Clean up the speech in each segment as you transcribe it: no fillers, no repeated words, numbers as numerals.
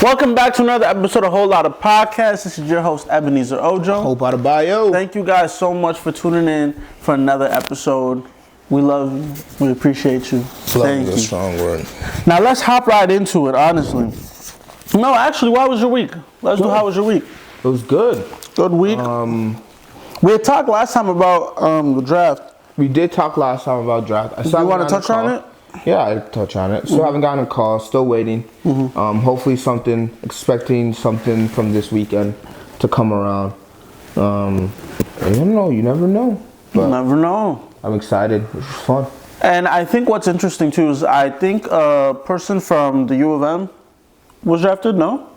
Welcome back to another episode of Whole Lotta Podcast. This is your host, Ebenezer Ojo. Hope out of bio. Thank you guys so much for tuning in for another episode. We love you. We appreciate you. Thank you. A strong word. Now let's hop right into it, honestly. No, actually, how was your week? Let's do how was your week? It was good. Good week. We had talked last time about the draft. We did talk last time about draft. Do you want to touch on it? Yeah, I touch on it. Still haven't gotten a call. Still waiting. Hopefully expecting something from this weekend to come around. I don't know. You never know. You never know. I'm excited. It's fun. And I think what's interesting too is I think a person from the U of M was drafted. No?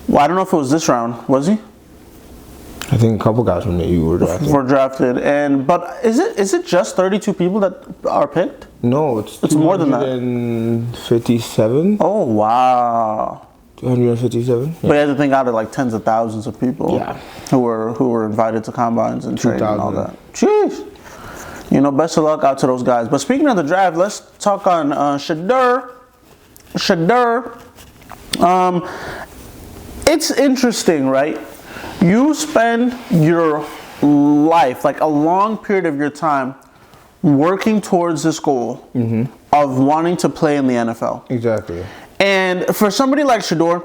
Well, I don't know if it was this round. Was he? I think a couple guys from the U were drafted. But is it just 32 people that are picked? No, it's more than that. 257. Oh wow. 257. Yeah. But you have to think out of like tens of thousands of people who were invited to combines and training and all that. Jeez. You know, best of luck out to those guys. But speaking of the draft, let's talk on Shedeur. It's interesting, right? You spend your life, like a long period of your time, working towards this goal of wanting to play in the NFL. Exactly. And for somebody like Shedeur,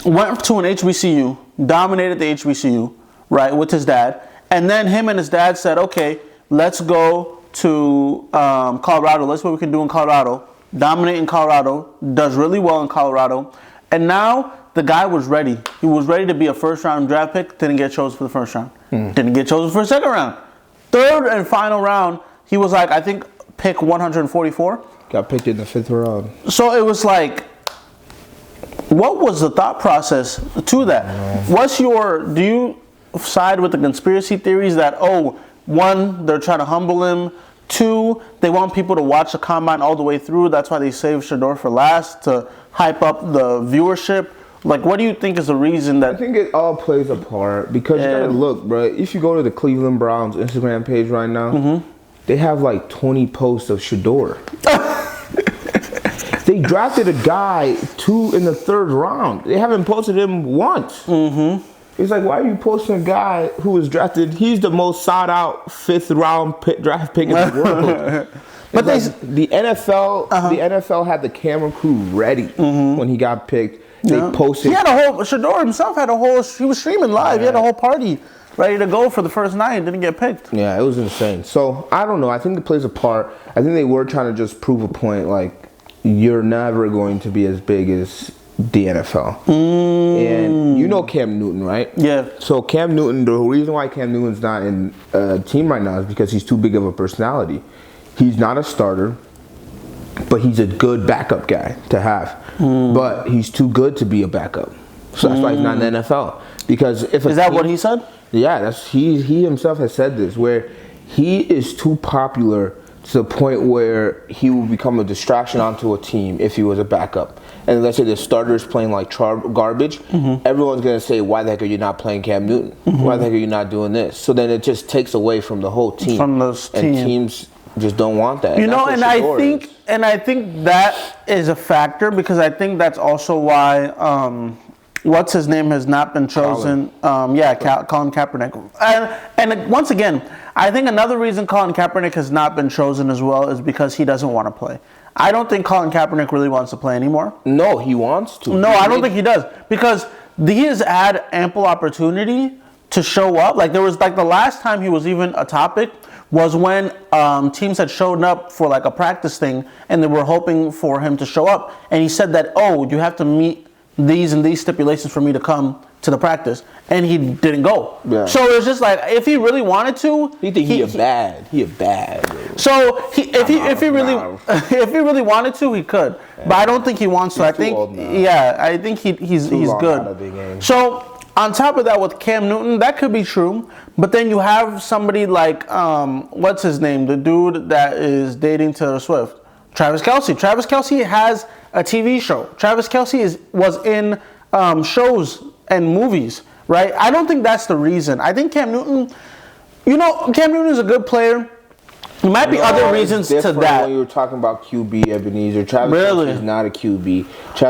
went to an HBCU, dominated the HBCU, right, with his dad, and then him and his dad said, okay, let's go to Colorado. Let's see what we can do in Colorado. Dominate in Colorado. Does really well in Colorado. And now the guy was ready. He was ready to be a first-round draft pick. Didn't get chosen for the first round. Didn't get chosen for the second round. Third and final round, he was like, I think, pick 144. Got picked in the 5th round. So it was like, what was the thought process to that? Do you side with the conspiracy theories that, one, they're trying to humble him. 2, they want people to watch the combine all the way through. That's why they saved Shedeur for last, to hype up the viewership. Like, what do you think is the reason that... I think it all plays a part because you gotta look, bro. If you go to the Cleveland Browns Instagram page right now, they have like 20 posts of Shedeur. They drafted a guy in the 3rd round. They haven't posted him once. It's like, why are you posting a guy who was drafted? He's the most sought out 5th round draft pick in the world. But the NFL had the camera crew ready when he got picked. They posted. Shedeur himself he was streaming live. He had a whole party ready to go for the first night. Didn't get picked. Yeah, it was insane. So, I don't know. I think it plays a part. I think they were trying to just prove a point, like, you're never going to be as big as the NFL. And you know Cam Newton, right? Yeah. So Cam Newton, the reason why Cam Newton's not in a team right now is because he's too big of a personality. He's not a starter, but he's a good backup guy to have. But he's too good to be a backup. So that's why he's not in the NFL. Because is that what he said? Yeah, he himself has said this, where he is too popular to the point where he will become a distraction onto a team if he was a backup. And let's say the starter's playing like garbage, everyone's going to say, why the heck are you not playing Cam Newton? Why the heck are you not doing this? So then it just takes away from the whole team. And teams just don't want that. You know, and I think that is a factor, because I think that's also why what's his name has not been chosen. Colin Kaepernick. And once again, I think another reason Colin Kaepernick has not been chosen as well is because he doesn't want to play. I don't think Colin Kaepernick really wants to play anymore. No, he wants to. No, I don't think he does, because he has had ample opportunity to show up. Like, there was like the last time he was even a topic was when teams had shown up for like a practice thing and they were hoping for him to show up, and he said that, you have to meet these and these stipulations for me to come to the practice, and he didn't go. Yeah. So it's just like, if he really wanted to, he a bad. So if he really wanted to, he could. Yeah. But I don't think he wants to. I think he's good. So on top of that, with Cam Newton, that could be true. But then you have somebody like what's his name, the dude that is dating Taylor Swift, Travis Kelce. Travis Kelce has a TV show. Travis Kelce was in shows and movies, right? I don't think that's the reason. I think Cam Newton is a good player. There might be other reasons to that. When you were talking about QB, Ebenezer, Travis Kelce is not a QB.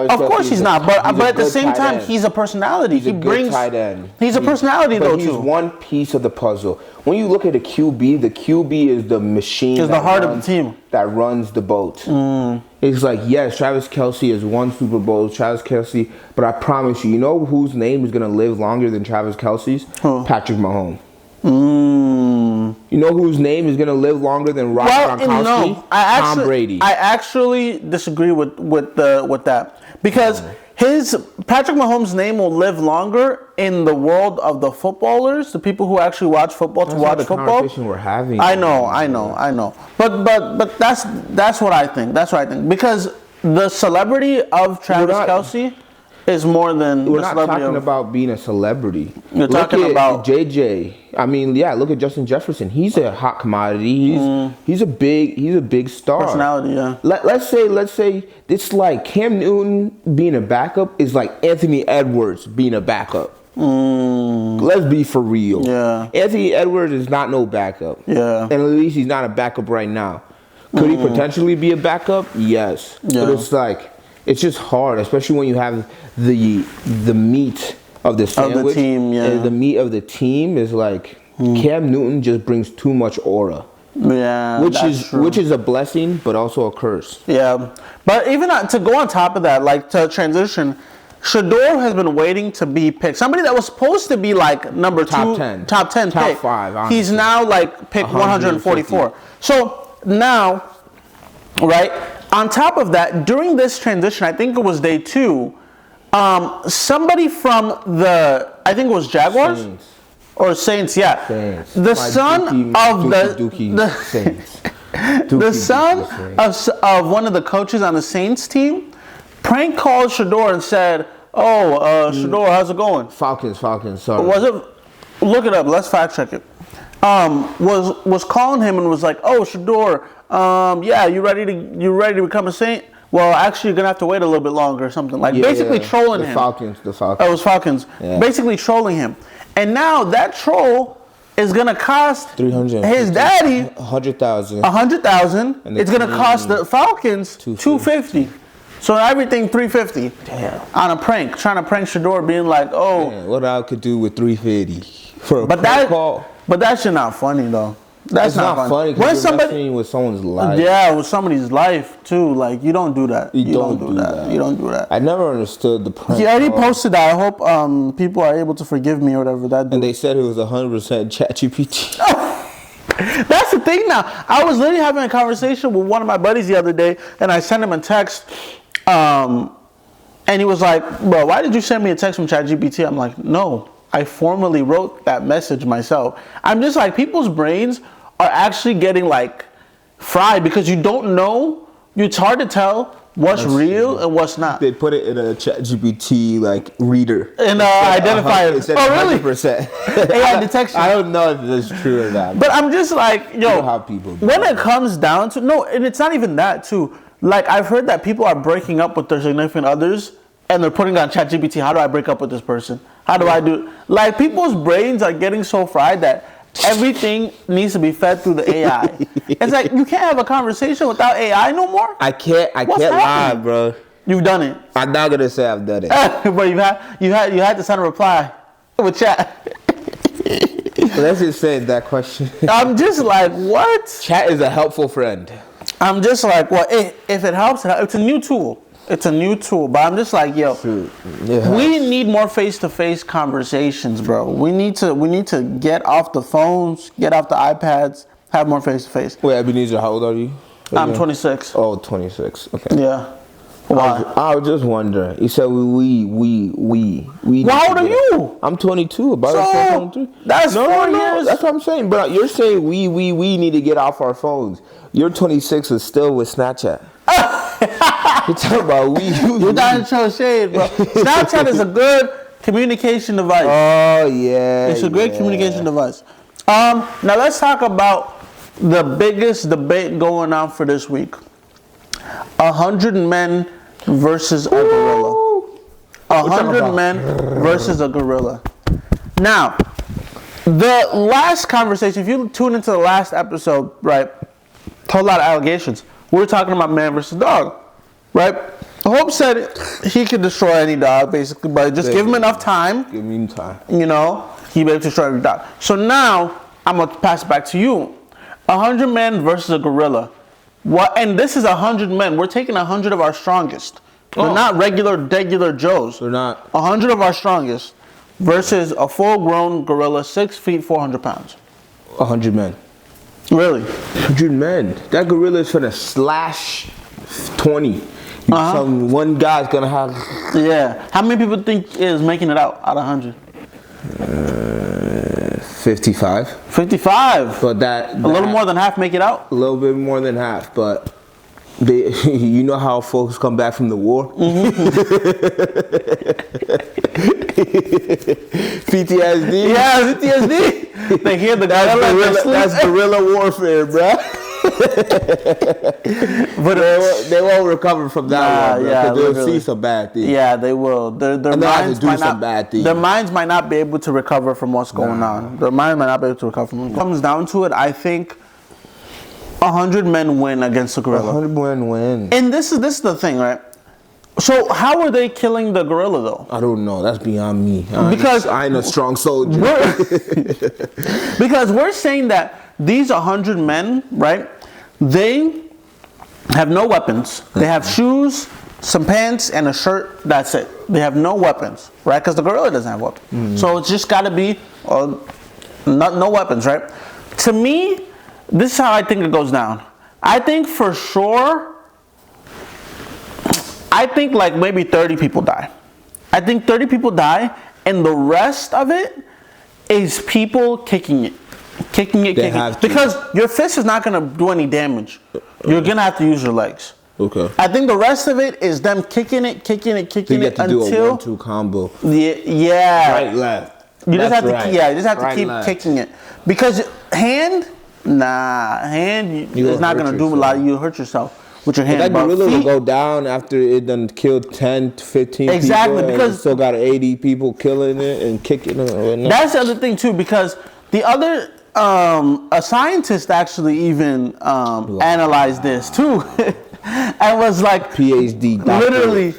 Of course he's not, but at the same time, he's a personality. He brings tight end. He's a personality though too. He's one piece of the puzzle. When you look at the QB is the machine. Is the heart of the team that runs the boat. It's like, yes, Travis Kelce has won Super Bowls, Travis Kelce, but I promise you, you know whose name is gonna live longer than Travis Kelce's? Patrick Mahomes. You know whose name is going to live longer than Rob Gronkowski? Tom Brady. I actually disagree with that because Patrick Mahomes' name will live longer in the world of the footballers, the people who actually watch football to watch football. Conversation we're having. I know. But that's what I think. That's what I think because the celebrity of Travis Kelce is more than we're not talking about being a celebrity. You're talking about JJ. I mean, yeah, look at Justin Jefferson. He's a hot commodity. He's a big star. Personality, yeah. Let's say it's like Cam Newton being a backup is like Anthony Edwards being a backup. Let's be for real. Yeah. Anthony Edwards is not no backup. Yeah. And at least he's not a backup right now. Could he potentially be a backup? Yes. Yeah. But it's like it's just hard, especially when you have the meat of the sandwich. Of the team, yeah. And the meat of the team is like Cam Newton just brings too much aura. Yeah, which is a blessing, but also a curse. Yeah, but even to go on top of that, like to transition, Shador has been waiting to be picked. Somebody that was supposed to be like top 10 top pick. 5. Honestly. He's now like pick 144. So now, right on top of that, during this transition, I think it was day 2. Somebody from I think it was Jaguars Saints. Or Saints, yeah. Saints. The son of Saints. The son of one of the coaches on the Saints team prank called Shador and said, Shador, how's it going? Falcons, sorry. Was it? Look it up. Let's fact check it. Was calling him and was like, Shador, yeah, you ready to become a Saint? Well, actually, you're gonna have to wait a little bit longer or something. Like basically trolling him. The Falcons. It was Falcons. Yeah. Basically trolling him. And now that troll is gonna cost his daddy $100,000. $100,000. It's gonna cost the Falcons $250. So everything $350. Damn. On a prank, trying to prank Shador, being like, Damn, what I could do with $350 for a prank call. But that shit not funny though. That's not funny. When somebody with someone's life. Yeah, with somebody's life too. Like you don't do that. You don't do that. You don't do that. I never understood the prank. He already posted that. I hope people are able to forgive me or whatever that. And they said it was 100% ChatGPT. That's the thing now. I was literally having a conversation with one of my buddies the other day, and I sent him a text, and he was like, "Bro, why did you send me a text from ChatGPT?" I'm like, "No, I formally wrote that message myself." I'm just like, people's brains are actually getting like fried because you don't know. It's hard to tell what's real and what's not. They put it in a ChatGPT like reader. And identifier. Oh, really? 100%. AI detection. I don't know if that's true or not. But I'm just like, yo, how people do when it comes down to, no, and it's not even that too. Like I've heard that people are breaking up with their significant others and they're putting on ChatGPT, how do I break up with this person? How do I do? Like people's brains are getting so fried that everything needs to be fed through the AI. It's like you can't have a conversation without AI no more. I can't lie, bro. You've done it. I'm not gonna say I've done it. But you had to send a reply with chat. Let's just say that question. I'm just like, what? Chat is a helpful friend. I'm just like, well, if it helps, it's a new tool. It's a new tool, but I'm just like, yo, we need more face-to-face conversations, bro. We need to get off the phones, get off the iPads, have more face-to-face. Wait, Ebenezer, how old are you? I'm 26. Oh, 26. Okay. Yeah. Why? I was just wondering. You said we. Well, how old are you? I'm 22. About 23. That's 4 years. That's what I'm saying. But you're saying we need to get off our phones. You're 26 is still with Snapchat. You're talking about we. You're not trying to shade, bro. Snapchat is a good communication device. Oh yeah. It's a great communication device. Now let's talk about the biggest debate going on for this week. 100 men versus a gorilla. 100 men versus a gorilla. Now, the last conversation, if you tune into the last episode, right, whole lot of allegations. We're talking about man versus dog, right? Hope said he could destroy any dog, basically, but just give him enough time. Give him time. You know, he'd be able to destroy every dog. So now, I'm going to pass it back to you. 100 men versus a gorilla. What? And this is 100 men. We're taking 100 of our strongest. They're not regular Joes. They're not. 100 of our strongest versus a full-grown gorilla, 6 feet, 400 pounds. 100 men. Really? 100 men. That gorilla is gonna slash 20. Some one guy's gonna have. Yeah. How many people think is making it out of 100? 55. 55. But that a little more than half make it out. A little bit more than half, but they, you know how folks come back from the war. PTSD. Yeah, PTSD. They hear the gorilla. That's guerrilla warfare, bruh. But they won't recover from that one, yeah, they'll see some bad things. Yeah, they will. Their minds might not. Bad things. Their minds might not be able to recover from what's going on. Their mind might not be able to recover from. It comes down to it. I think 100 men win against a gorilla. 100 men win. And this is the thing, right? So how are they killing the gorilla though? I don't know. That's beyond me. Because I ain't a strong soldier. Because we're saying that these 100 men, right? They have no weapons. They have shoes, some pants, and a shirt. That's it. They have no weapons, right? Because the gorilla doesn't have weapons. So it's just got to be no weapons, right? To me, this is how I think it goes down. I think for sure. I think like maybe 30 people die. I think 30 people die, and the rest of it is people kicking it. Because your fist is not going to do any damage. You're going to have to use your legs. Okay. I think the rest of it is them kicking it so you have to until do a 1-2 combo. Yeah. Right, left. You just have to keep kicking it. Because hand is not going to do a lot. You hurt yourself with your hand. That gorilla will go down after it done killed 10 to 15 exactly, people. Because still got 80 people killing it and kicking it. That's the other thing too, because the other a scientist actually even analyzed this too, and was like, PhD doctor. Literally,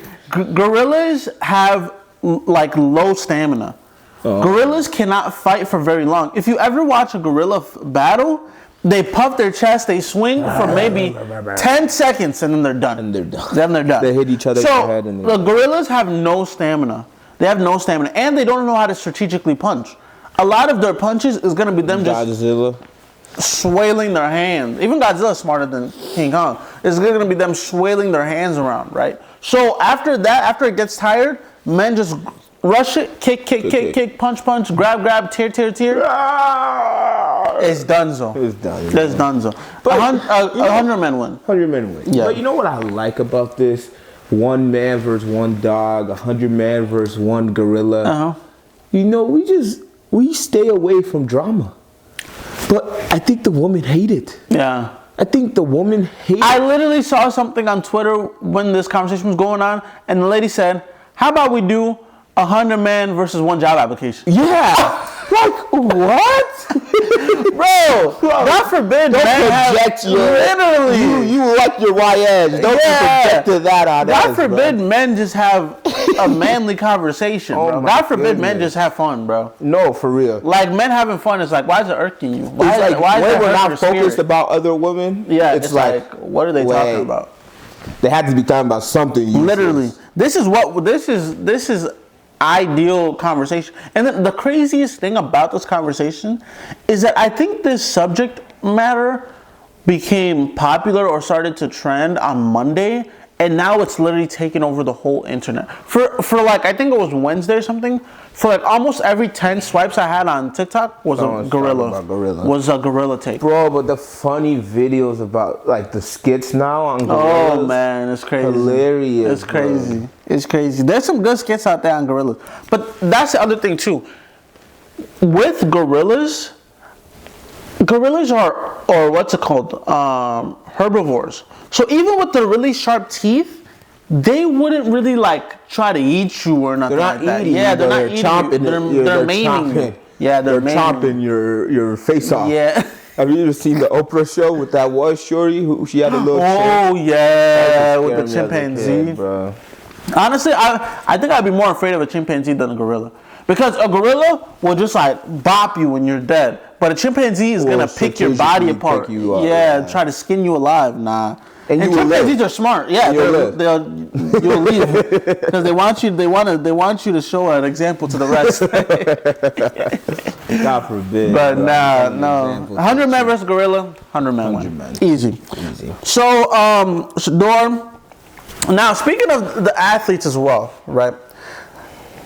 gorillas have like low stamina. Gorillas cannot fight for very long. If you ever watch a gorilla battle, they puff their chest, they swing for maybe 10 seconds, and then they're done. Then they're done. They hit each other in the head. So the gorillas have no stamina. They have no stamina, and they don't know how to strategically punch. A lot of their punches is going to be them just swailing their hands. Even Godzilla's smarter than King Kong. It's going to be them swailing their hands around, right? So after that, after it gets tired, men just rush it, kick, punch, grab, tear. It's donezo. It's donezo. But 100 men win. 100 men win. Yeah. But you know what I like about this? 1 man versus 1 dog, 100 man versus 1 gorilla. You know, we stay away from drama. But I think the woman hate it. Yeah. I think the woman hate it. I literally saw something on Twitter when this conversation was going on, and the lady said, how about we do 100 men versus 1 job application? Yeah. Like, what? Bro, God forbid, don't man project have, literally. You like your YS. Don't project that on God us, forbid bro. Men just have a manly conversation, bro. God forbid men just have fun, bro. No, for real. Like, men having fun is like, why is it irking you? Why is it we're not focused about other women? Yeah, it's like what are they talking about? They have to be talking about something. Literally. This is ideal conversation. And then the craziest thing about this conversation is that I think this subject matter became popular or started to trend on Monday, and now it's literally taken over the whole internet. For like, I think it was Wednesday or something, for like almost every 10 swipes I had on TikTok was a gorilla. Was a gorilla take. Bro, but the funny videos about like the skits now on gorillas. Oh man, it's crazy. It's crazy. Bro. It's crazy. There's some good skits out there on gorillas. But that's the other thing too. With gorillas are, or what's it called? Herbivores. So even with the really sharp teeth, they wouldn't really like try to eat you or nothing like that. Yeah, they're not eating chomping. They're maiming you. Yeah, they're chomping your face off. Yeah. Have you ever seen the Oprah show with that one shorty who she had a little Oh chimp? yeah, with the That used to scare me as a chimpanzee. kid, bro. Honestly, I think I'd be more afraid of a chimpanzee than a gorilla. Because a gorilla will just like bop you when you're dead. But a chimpanzee is Will gonna pick your body strategically apart. pick you up, yeah, yeah. try to skin you alive. Nah. And you will chimpanzees live. are smart. Yeah, You'll you'll leave because they want you to show an example to the rest. God forbid. But bro. nah, An no. example 100 to men you. versus gorilla. 100 men 100 win. men. Easy. Easy. So, Shador. Now, speaking of the athletes as well, right?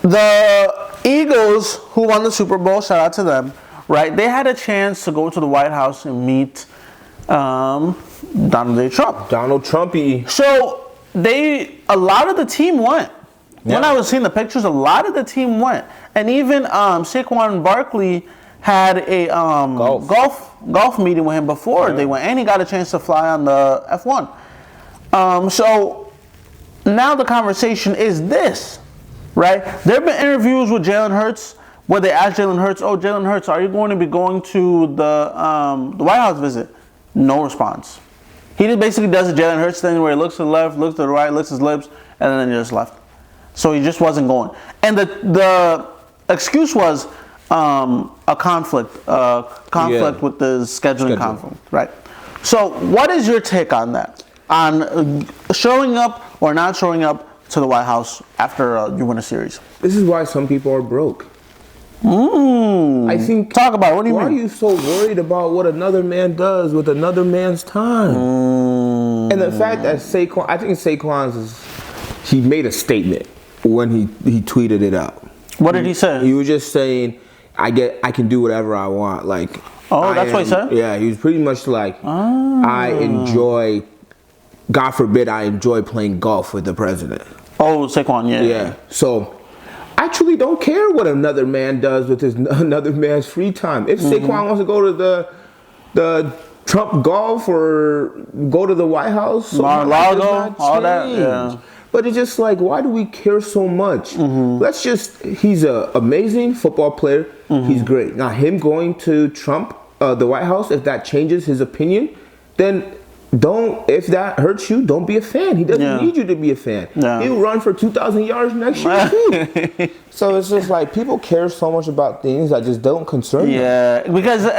The Eagles, who won the Super Bowl, shout out to them, right? They had a chance to go to the White House and meet Donald J. Trump. Donald Trumpy. So a lot of the team went. When Yeah. I was seeing the pictures, a lot of the team went, and even Saquon Barkley had a golf meeting with him before they went, and he got a chance to fly on the F1. So now the conversation is this, right? There have been interviews with Jalen Hurts where they asked Jalen Hurts, "Oh, Jalen Hurts, are you going to be going to the White House visit?" No response. He just basically does a Jalen Hurts thing where he looks to the left, looks to the right, licks his lips, and then he just left. So he just wasn't going. And the excuse was a conflict with the scheduling conflict, right? So what is your take on that? On showing up or not showing up to the White House after you win a series? This is why some people are broke. I think. Talk about it. What do you why mean? are you so worried about what another man does with another man's time? And the fact that Saquon, I think he made a statement when he tweeted it out. What did he say? He was just saying, I can do whatever I want. Like, that's what he said? Yeah, he was pretty much like, I enjoy, God forbid, I enjoy playing golf with the president. Oh, Saquon, yeah. Yeah. So I truly don't care what another man does with another man's free time. If Saquon wants to go to the Trump golf or go to the White House, so Mar-a-Lago, all that, yeah. But it's just like, why do we care so much? He's an amazing football player. He's great. Now, him going to Trump, the White House, if that changes his opinion, then if that hurts you, don't be a fan. He doesn't need you to be a fan. Yeah. He'll run for 2,000 yards next year, too. So it's just like, people care so much about things that just don't concern them. Yeah,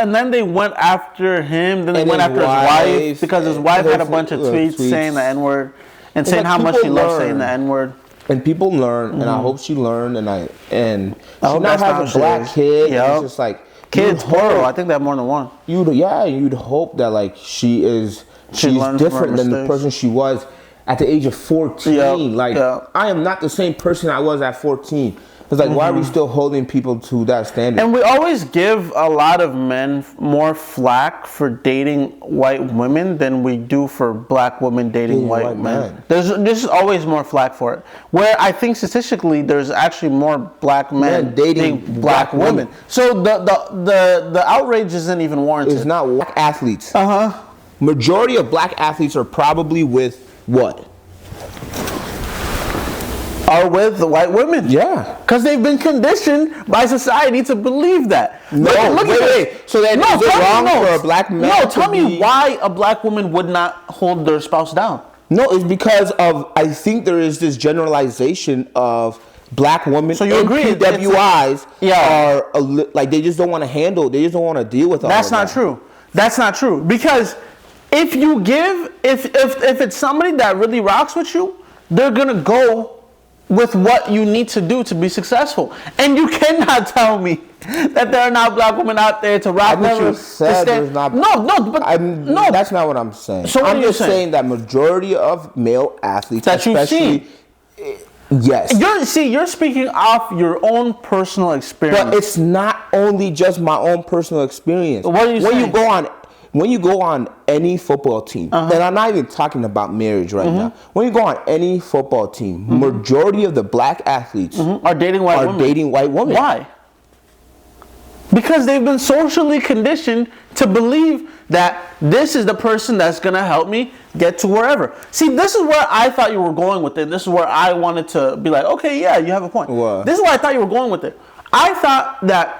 and then they went after him, then they went after his wife, because his wife had a bunch of tweets saying the N-word. And saying how much she loves saying the N-word. And people learn, and I hope she learned, and she hope now that's has a black kid. Yep. And it's just like, kids, plural. I think they have more than one. You'd hope that like she's different than the person she was at the age of 14. I am not the same person I was at 14. It's like, why are we still holding people to that standard? And we always give a lot of men more flack for dating white women than we do for black women dating white men. There's always more flack for it. Where I think statistically, there's actually more black men dating black women. So the outrage isn't even warranted. It's not black athletes. Majority of black athletes are probably with what? Are with the white women. Yeah. Because they've been conditioned by society to believe that. Wait. So then is it wrong for a black man tell me why a black woman would not hold their spouse down. No, it's because of, I think there is this generalization of black women so you and agree, PWIs are like, they just don't want to handle, they just don't want to deal with all That's of not that. true. That's not true. Because if it's somebody that really rocks with you, they're going to go with what you need to do to be successful. And you cannot tell me that there are not black women out there to rock with you. I never said there's not. No, that's not what I'm saying. So I'm just saying that majority of male athletes, that you've seen. Yes. You're speaking off your own personal experience. But it's not only just my own personal experience. What are you saying? When you go on any football team, and I'm not even talking about marriage right now. When you go on any football team, majority of the black athletes are dating white women. Why? Because they've been socially conditioned to believe that this is the person that's going to help me get to wherever. See, this is where I thought you were going with it. This is where I wanted to be like, okay, yeah, you have a point. What? This is where I thought you were going with it. I thought that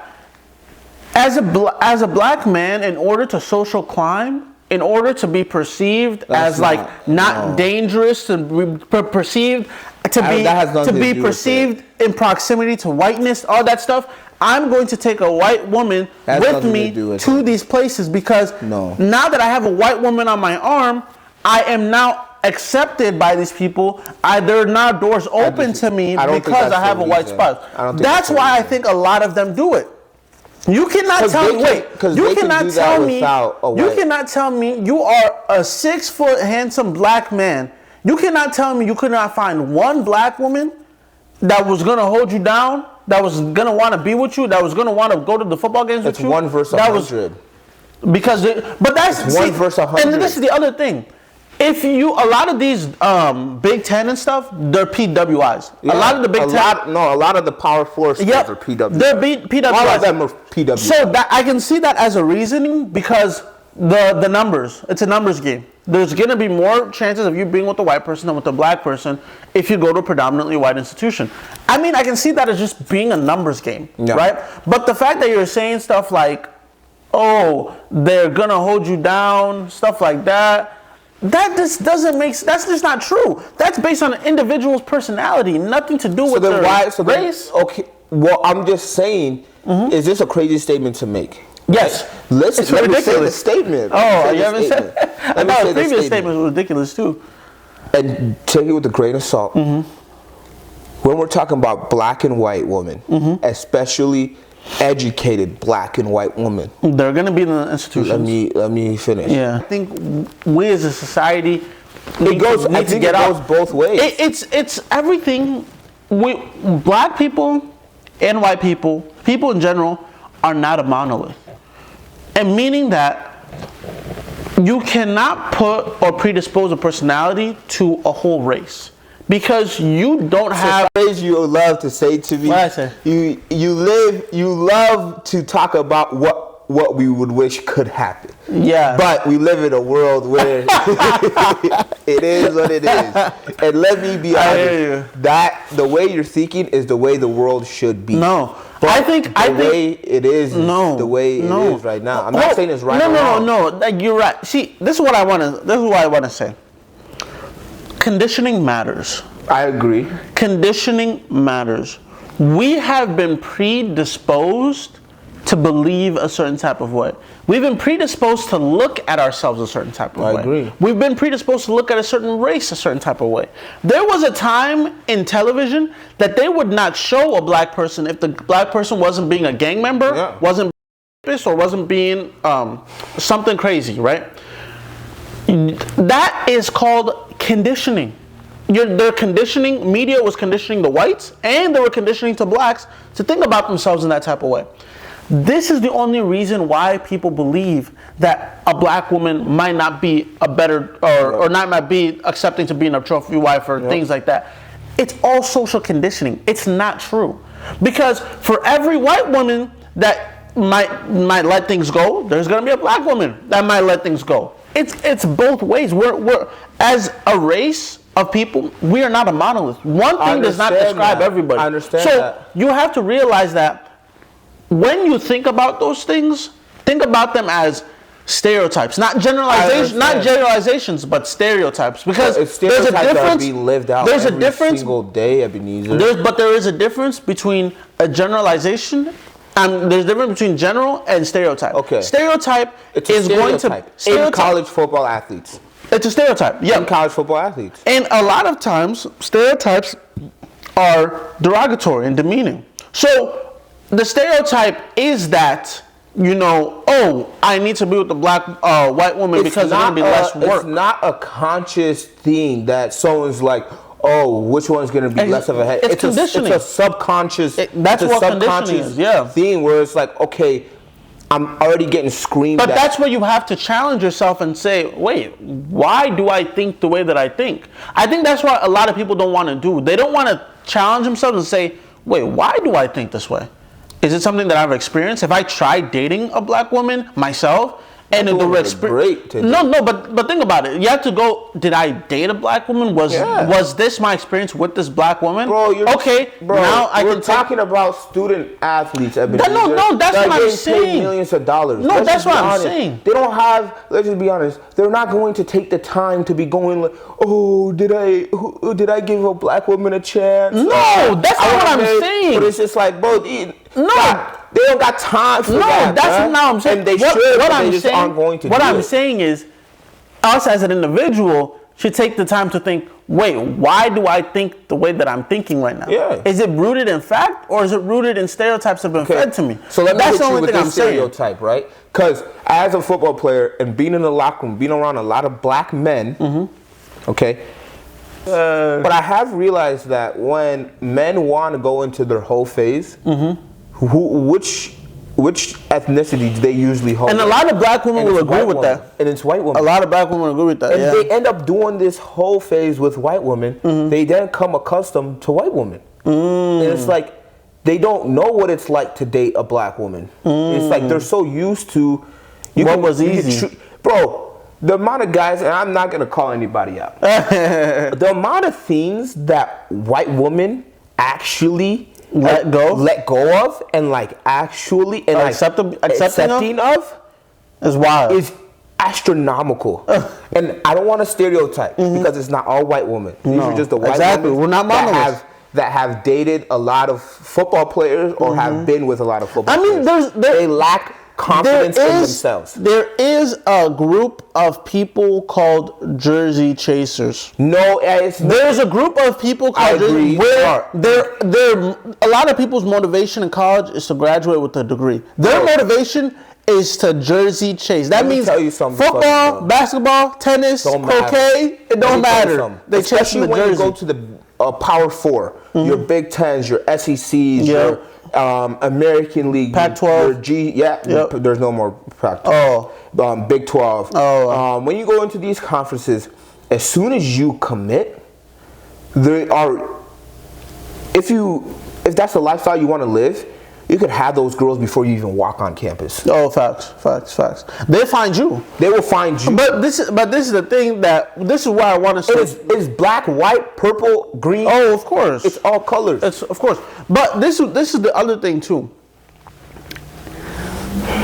as a black man, in order to social climb, in order to be perceived as not dangerous, to be perceived to be perceived in proximity to whiteness, all that stuff, I'm going to take a white woman with me to these places, because now that I have a white woman on my arm, I am now accepted by these people. There are now doors open to me because I have a white spouse. That's why I think a lot of them do it. You cannot tell me. You cannot tell me you are a 6-foot handsome black man. You cannot tell me you could not find one black woman that was gonna hold you down, that was gonna want to be with you, that was gonna want to go to the football games with you. It's 1 versus 100. But that's 1 versus 100. And this is the other thing. If a lot of these Big Ten and stuff, they're PWIs. Yeah, a lot of the Big Ten. A lot of the Power 4 schools are PWIs. They're PWIs. A lot of them are PWIs. So that I can see that as a reasoning, because the numbers. It's a numbers game. There's going to be more chances of you being with a white person than with a black person if you go to a predominantly white institution. I mean, I can see that as just being a numbers game, right? But the fact that you're saying stuff like, oh, they're going to hold you down, stuff like that, that just doesn't make sense. That's just not true. That's based on an individual's personality, nothing to do with their race. Okay, well, I'm just saying, is this a crazy statement to make? Yes. Let me say the statement. Oh, you haven't said? I thought the previous statement was ridiculous too. And take it with a grain of salt. When we're talking about black and white women, especially educated black and white women, they're going to be in the institutions. Let me finish. Yeah. I think we as a society it goes both ways. It's everything. Black people and white people in general, are not a monolith. And meaning that you cannot put or predispose a personality to a whole race, because you don't have. The phrase you love to say to me. What I say? You love to talk about what we would wish could happen. Yeah. But we live in a world where it is what it is. And let me be honest, that the way you're thinking is the way the world should be. No. But I think it is the way it is right now. I'm not saying it's right or wrong. No. Like, you're right. See, this is what I want to say. Conditioning matters. I agree. Conditioning matters. We have been predisposed to believe a certain type of way. We've been predisposed to look at ourselves a certain type of way. I agree. We've been predisposed to look at a certain race a certain type of way. There was a time in television that they would not show a black person if the black person wasn't being a gang member, wasn't being or wasn't being something crazy, right? That is called conditioning. They're conditioning, media was conditioning the whites, and they were conditioning to blacks to think about themselves in that type of way. This is the only reason why people believe that a black woman might not be a better, or not might be accepting to being a trophy wife or things like that. It's all social conditioning. It's not true. Because for every white woman that might let things go, there's going to be a black woman that might let things go. It's both ways. We're as a race of people, we are not a monolith. One thing does not describe everybody. I understand that. So you have to realize that when you think about those things, think about them as stereotypes, not generalizations, but stereotypes. Because there's a difference. That are being lived out every single day, Ebenezer. But there is a difference between a generalization, and there's a difference between general and stereotype. Okay. Stereotype is going to in college football athletes. It's a stereotype. Yeah. In college football athletes. And a lot of times, stereotypes are derogatory and demeaning. So the stereotype is that, I need to be with the black white woman because there's going to be less work. It's not a conscious thing that someone's like, oh, which one's going to be less of a head. It's conditioning. It's a subconscious. That's what conditioning is. Yeah. Thing where it's like, okay, I'm already getting screamed at. But that's where you have to challenge yourself and say, wait, why do I think the way that I think? I think that's what a lot of people don't want to do. They don't want to challenge themselves and say, wait, why do I think this way? Is it something that I've experienced? Have I tried dating a black woman myself? And Black the women are experience. great to No, but think about it. You have to go. Did I date a black woman? Was this my experience with this black woman? Bro, Now I we're can talking about student athletes. No, that's what I'm saying. Millions of dollars. No, Let's that's just be what I'm honest. saying. They don't have. Let's just be honest. They're not going to take the time to be going like, oh, did I give a black woman a chance? No, that's not what I'm saying. But it's just like, bro, they don't got time for that. That's bruh. not what I'm saying. And they aren't going to. What I'm saying is, us as an individual should take the time to think, wait, why do I think the way that I'm thinking right now? Yeah. Is it rooted in fact, or is it rooted in stereotypes that have been fed to me? So let me That's hit the you only with thing I'm this saying. stereotype, right? Because as a football player and being in the locker room, being around a lot of black men, okay, but I have realized that when men want to go into their whole phase, which ethnicity do they usually hold? And a lot of black women will agree with that. And it's white women. A lot of black women agree with that. And they end up doing this whole phase with white women. They then come accustomed to white women. And it's like they don't know what it's like to date a black woman. It's like they're so used to. What was easy? Bro, the amount of guys, and I'm not going to call anybody out. The amount of things that white women actually let go of, and like actually and like accepting of is wild. Is astronomical. And I don't want to stereotype because it's not all white women. These are just the white women We're not that have dated a lot of football players or have been with a lot of football players. They lack confidence in themselves. There is a group of people called Jersey Chasers. There's a group of people called Jersey where they're a lot of people's motivation in college is to graduate with a degree. Their motivation is to Jersey chase. That means football, basketball, tennis, croquet. It don't matter. They chase the when jersey. You go to the Power Four, your Big Tens, your SECs, your American League, Pac-12. There's no more Pac-12. Big 12. When you go into these conferences, as soon as you commit, if that's the lifestyle you want to live, you could have those girls before you even walk on campus. Oh, facts. They find you. They will find you. But this is the thing this is why I want to say. It's black, white, purple, green. Oh, of course. It's all colors. Of course. But this is the other thing too.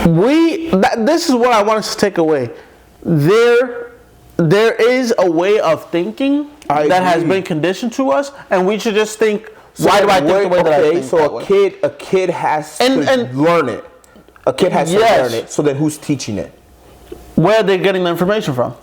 This is what I want us to take away. There is a way of thinking that has been conditioned to us, and we should just think. Why do I think the way that I think? So a kid has to learn it. A kid has to learn it. So then who's teaching it? Where are they getting the information from?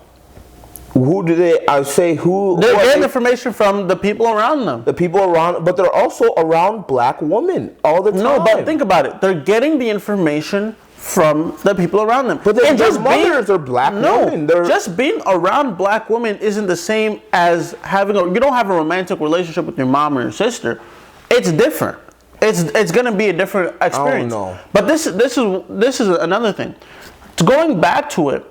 Who do they? I say who? They're getting information from the people around them. The people around, but they're also around black women all the time. No, but think about it. They're getting the information from the people around them. But their mothers are black women. Just being around black women isn't the same as having you don't have a romantic relationship with your mom or your sister. It's different. It's gonna be a different experience. I don't know. But this is another thing. Going back to it.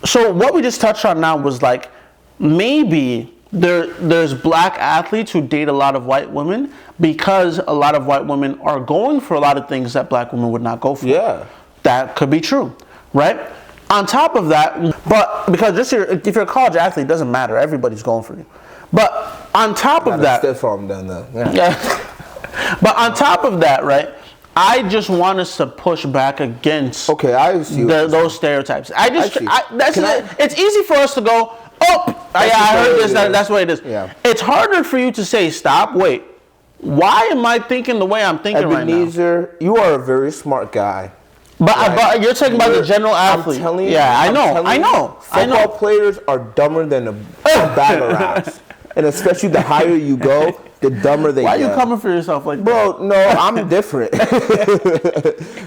So what we just touched on now was like maybe there's black athletes who date a lot of white women because a lot of white women are going for a lot of things that black women would not go for. Yeah. That could be true, right? On top of that, but because if you're a college athlete, it doesn't matter. Everybody's going for you. But on top of that, But on top of that, right? I just want us to push back against those stereotypes. It's easy for us to go, I heard this. That's the way it is. Yeah. It's harder for you to say, stop, wait. Why am I thinking the way I'm thinking right now? Ebenezer, you are a very smart guy. But you're talking about the general athlete. I'm telling you. I know. Football players are dumber than a bag of rats. And especially the higher you go, the dumber they get. Why are you coming for yourself like that? Bro, no, I'm different.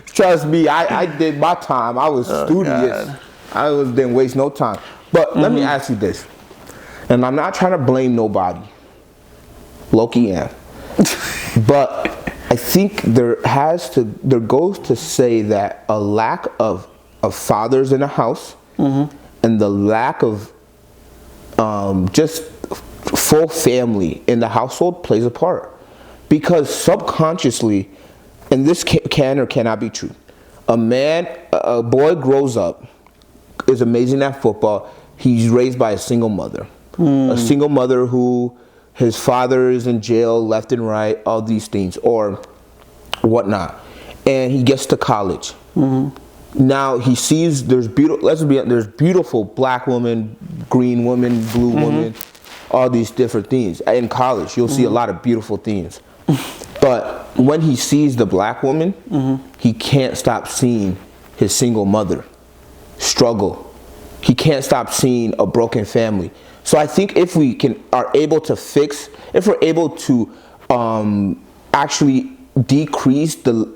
Trust me, I did my time. I was studious. God. Didn't waste no time. But let me ask you this. And I'm not trying to blame nobody. Loki am. But I think there goes to say that a lack of fathers in the house and the lack of just full family in the household plays a part. Because subconsciously, and this can or cannot be true, a boy grows up is amazing at football. He's raised by a single mother. A single mother who his father is in jail left and right, all these things, or whatnot. And he gets to college. Now he sees there's beautiful black women, green women, blue women, all these different things. In college, you'll see a lot of beautiful things. But when he sees the black woman, he can't stop seeing his single mother struggle. He can't stop seeing a broken family. So I think if we are able to actually decrease the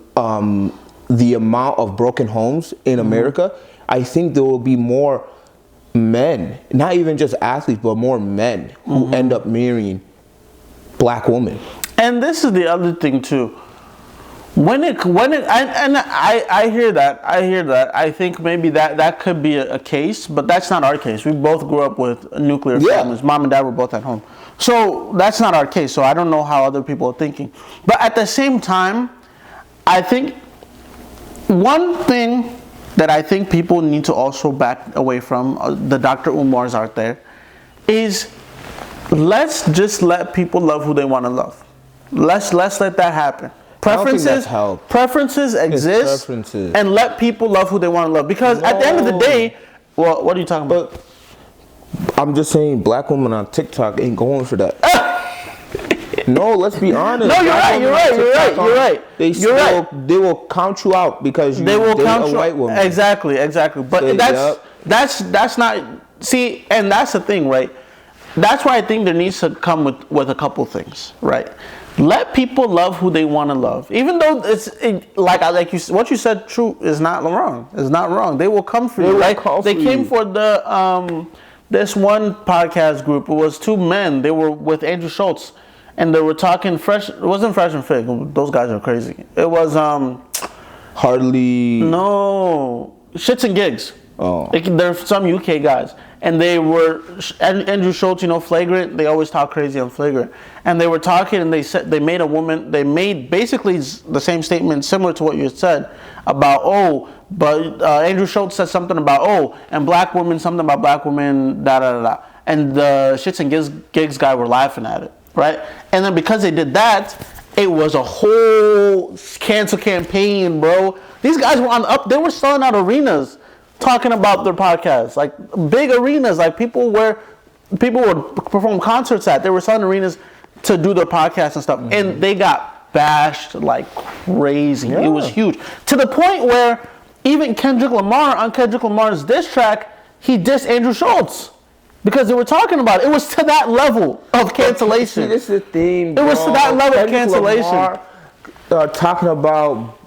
amount of broken homes in America, I think there will be more men, not even just athletes, but more men who end up marrying black women. And this is the other thing too. I hear that. I think maybe that could be a case, but that's not our case. We both grew up with nuclear families. Mom and dad were both at home. So that's not our case. So I don't know how other people are thinking. But at the same time, I think one thing that I think people need to also back away from, the Dr. Umars out there, is let's just let people love who they want to love. Let's let that happen. Preferences exist, and let people love who they want to love. Because at the end of the day, well, what are you talking about? I'm just saying, black women on TikTok ain't going for that. No, let's be honest. No, you're right. They will count you out because you date a white woman. Exactly. But that's not. See, and that's the thing, right? That's why I think there needs to come with a couple things, right? Let people love who they want to love, even though what you said. True is not wrong. It's not wrong. They will come for you. They came for the this one podcast group. It was two men. They were with Andrew Schultz, and they were talking fresh. It wasn't Fresh and Fig. Those guys are crazy. It was Hardly. No, Shits and Gigs. Oh. They're some UK guys, and they were Andrew Schultz, Flagrant. They always talk crazy on Flagrant, and they were talking, and they said they made basically the same statement similar to what you said about but Andrew Schultz said something about and black women, something about black women, and the Shits and Gigs guy were laughing at it, right? And then because they did that, it was a whole cancel campaign, bro. These guys were they were selling out arenas, talking about their podcast, like big arenas, like people would perform concerts at. They were selling arenas to do their podcast and stuff, and they got bashed like crazy. It was huge, to the point where even Kendrick Lamar, on Kendrick Lamar's diss track, he dissed Andrew Schultz because they were talking about it. It was to that level of cancellation. See, this is the thing, bro. It was to that level of cancellation. Lamar, talking about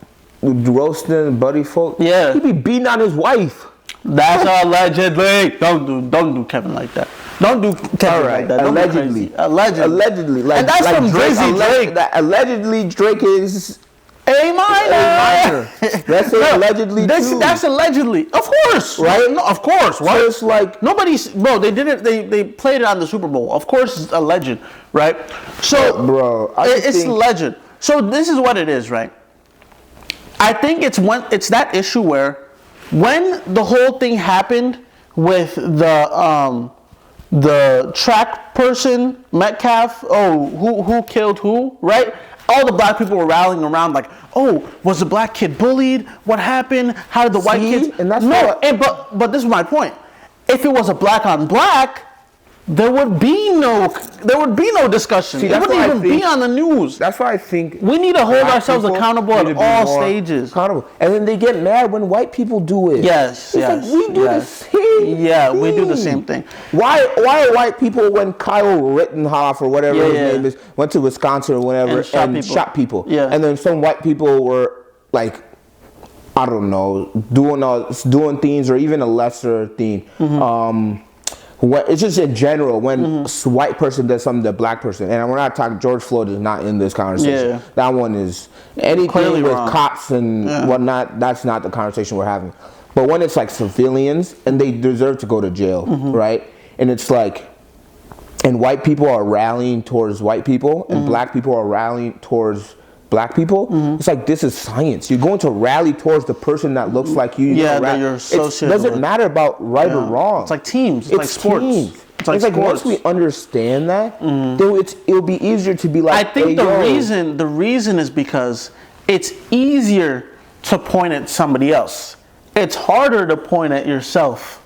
roasting Buddy Folk. Yeah, he be beating on his wife. That's allegedly. Don't do Kevin like that. Don't do Kevin like that. Allegedly. Like, and that's from Drizzy Drake. Allegedly, Drake is A minor. Let's say allegedly too. That's allegedly. Of course. Right? No, of course. What? So it's like nobody's. Bro, they did it. They played it on the Super Bowl. Of course, it's a legend, right? So, bro, it's a legend. So this is what it is, right? I think it's that issue where when the whole thing happened with the track person Metcalf, who killed who, right? All the black people were rallying around like, was the black kid bullied? What happened? How did the white kids? And that's but this is my point. If it was a black on black, there would be no discussion. It wouldn't even be on the news. That's why I think we need to hold ourselves accountable at all stages. Accountable. And then they get mad when white people do it. Yes. Like we do the same thing. We do the same thing. Why are white people, when Kyle Rittenhoff or whatever his name is, went to Wisconsin or whatever and shot people? Yeah. And then some white people were like, I don't know, doing things, or even a lesser thing. It's just in general when a white person does something to a black person, and we're not talking. George Floyd is not in this conversation. Yeah. That one is anything clearly with wrong. Cops and whatnot. That's not the conversation we're having. But when it's like civilians and they deserve to go to jail, right? And it's like, and white people are rallying towards white people, and black people are rallying towards black people, it's like, this is science. You're going to rally towards the person that looks like you. Yeah, that you're associated It doesn't with. matter about right or wrong. It's like teams. It's like sports. Teams. It's like sports. once we understand that, then it'll be easier to be like, I think hey, the reason is because it's easier to point at somebody else. It's harder to point at yourself.